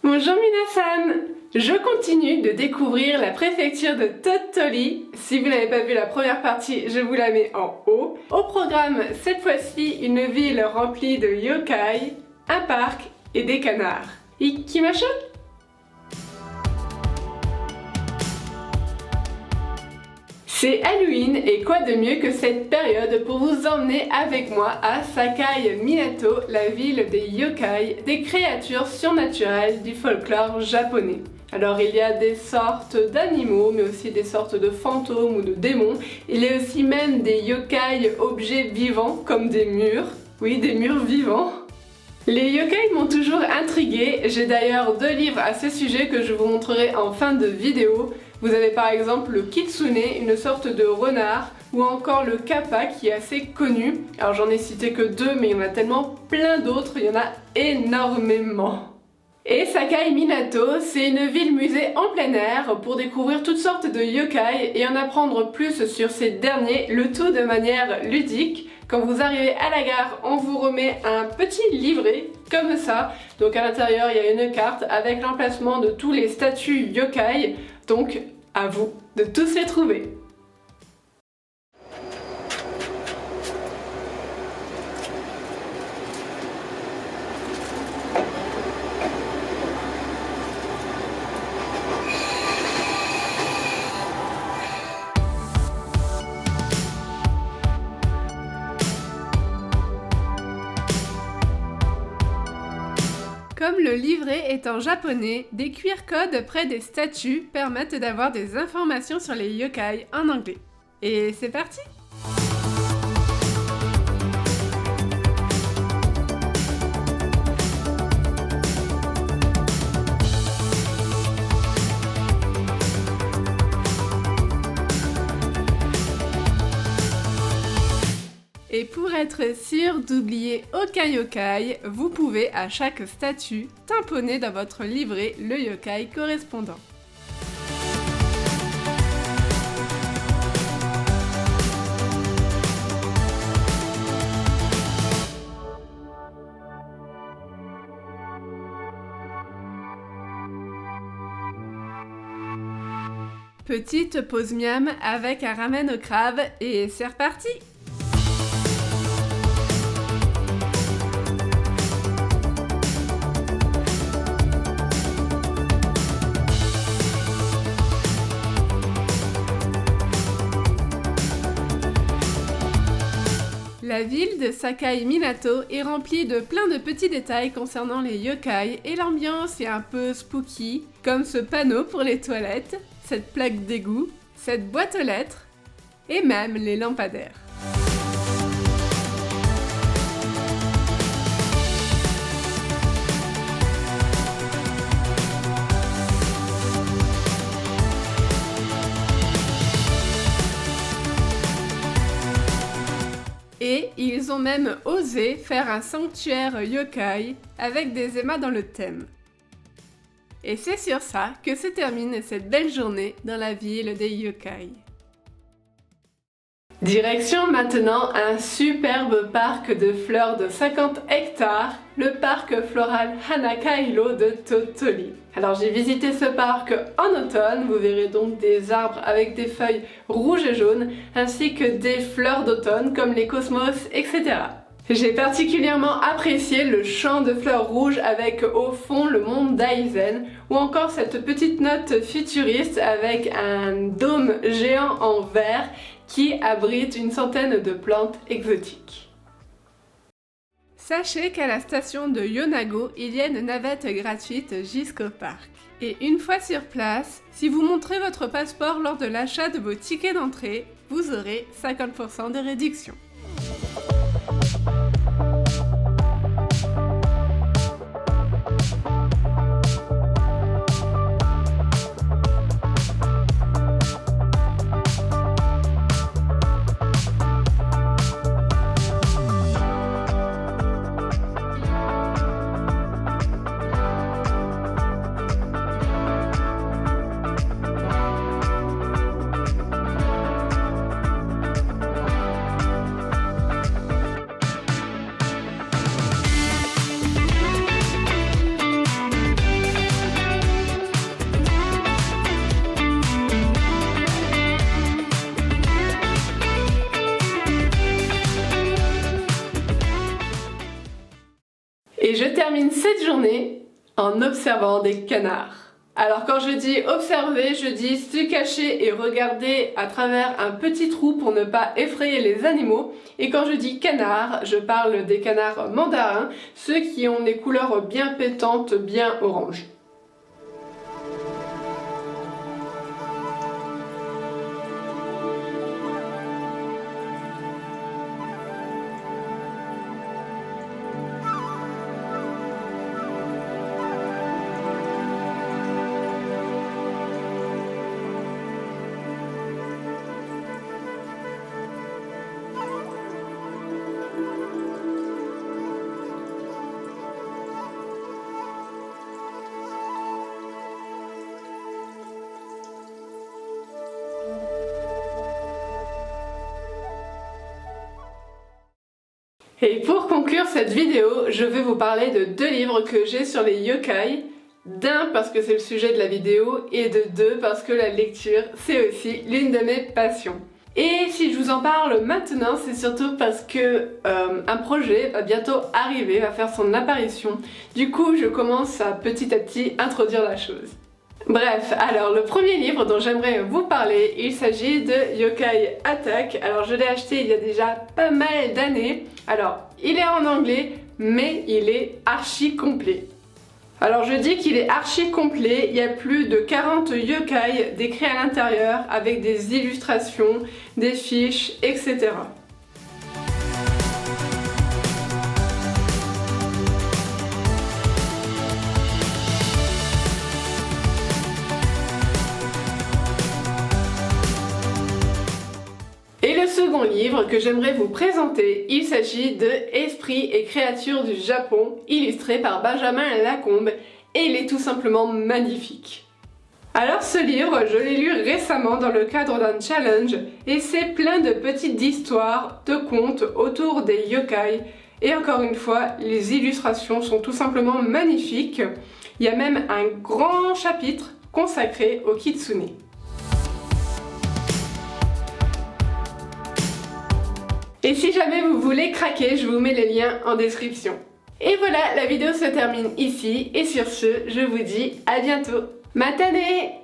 Bonjour Minasan! Je continue de découvrir la préfecture de Tottori. Si vous n'avez pas vu la première partie, je vous la mets en haut. Au programme, cette fois-ci, une ville remplie de yokai, un parc et des canards. Ikimasho! C'est Halloween et quoi de mieux que cette période pour vous emmener avec moi à Sakai Minato, la ville des yokai, des créatures surnaturelles du folklore japonais. Alors il y a des sortes d'animaux, mais aussi des sortes de fantômes ou de démons. Il y a aussi même des yokai objets vivants, comme des murs. Oui, des murs vivants. Les yokai m'ont toujours intriguée. J'ai d'ailleurs 2 livres à ce sujet que je vous montrerai en fin de vidéo. Vous avez par exemple le kitsune, une sorte de renard, ou encore le kappa qui est assez connu. Alors j'en ai cité que 2, mais il y en a tellement plein d'autres, il y en a énormément. Et Sakai Minato, c'est une ville-musée en plein air pour découvrir toutes sortes de yokai et en apprendre plus sur ces derniers, le tout de manière ludique. Quand vous arrivez à la gare, on vous remet un petit livret, comme ça. Donc à l'intérieur, il y a une carte avec l'emplacement de tous les statues yokai. Donc, à vous de tous les trouver. Comme le livret est en japonais, des QR codes près des statues permettent d'avoir des informations sur les yokai en anglais. Et c'est parti! Et pour être sûr d'oublier aucun yokai, vous pouvez à chaque statue tamponner dans votre livret le yokai correspondant. Petite pause miam avec un ramen au crabe et c'est reparti! La ville de Sakai Minato est remplie de plein de petits détails concernant les yokai et l'ambiance est un peu spooky, comme ce panneau pour les toilettes, cette plaque d'égout, cette boîte aux lettres et même les lampadaires. Et ils ont même osé faire un sanctuaire yokai avec des émas dans le thème. Et c'est sur ça que se termine cette belle journée dans la ville des yokai. Direction maintenant un superbe parc de fleurs de 50 hectares, le parc floral Hanakailo de Tottori. Alors j'ai visité ce parc en automne, vous verrez donc des arbres avec des feuilles rouges et jaunes, ainsi que des fleurs d'automne comme les cosmos, etc. J'ai particulièrement apprécié le champ de fleurs rouges avec au fond le mont Daizen, ou encore cette petite note futuriste avec un dôme géant en verre qui abrite une centaine de plantes exotiques. Sachez qu'à la station de Yonago, il y a une navette gratuite jusqu'au parc. Et une fois sur place, si vous montrez votre passeport lors de l'achat de vos tickets d'entrée, vous aurez 50% de réduction. cette journée en observant des canards. Alors quand je dis observer, je dis se cacher et regarder à travers un petit trou pour ne pas effrayer les animaux. Et quand je dis canards, je parle des canards mandarins, ceux qui ont des couleurs bien pétantes, bien orange. Et pour conclure cette vidéo, je vais vous parler de 2 livres que j'ai sur les yokai. D'un, parce que c'est le sujet de la vidéo, et de 2, parce que la lecture, c'est aussi l'une de mes passions. Et si je vous en parle maintenant, c'est surtout parce que un projet va bientôt arriver, va faire son apparition. Du coup, je commence à petit introduire la chose. Bref, alors le premier livre dont j'aimerais vous parler, il s'agit de Yokai Attack. Alors je l'ai acheté il y a déjà pas mal d'années. Alors, il est en anglais, mais il est archi complet. Alors je dis qu'il est archi complet, il y a plus de 40 yokai décrits à l'intérieur avec des illustrations, des fiches, etc. Et le second livre que j'aimerais vous présenter, il s'agit de Esprits et créatures du Japon, illustré par Benjamin Lacombe, et il est tout simplement magnifique. Alors ce livre, je l'ai lu récemment dans le cadre d'un challenge, et c'est plein de petites histoires, de contes autour des yokai, et encore une fois, les illustrations sont tout simplement magnifiques. Il y a même un grand chapitre consacré au kitsune. Et si jamais vous voulez craquer, je vous mets les liens en description. Et voilà, la vidéo se termine ici, et sur ce, je vous dis à bientôt. Matane!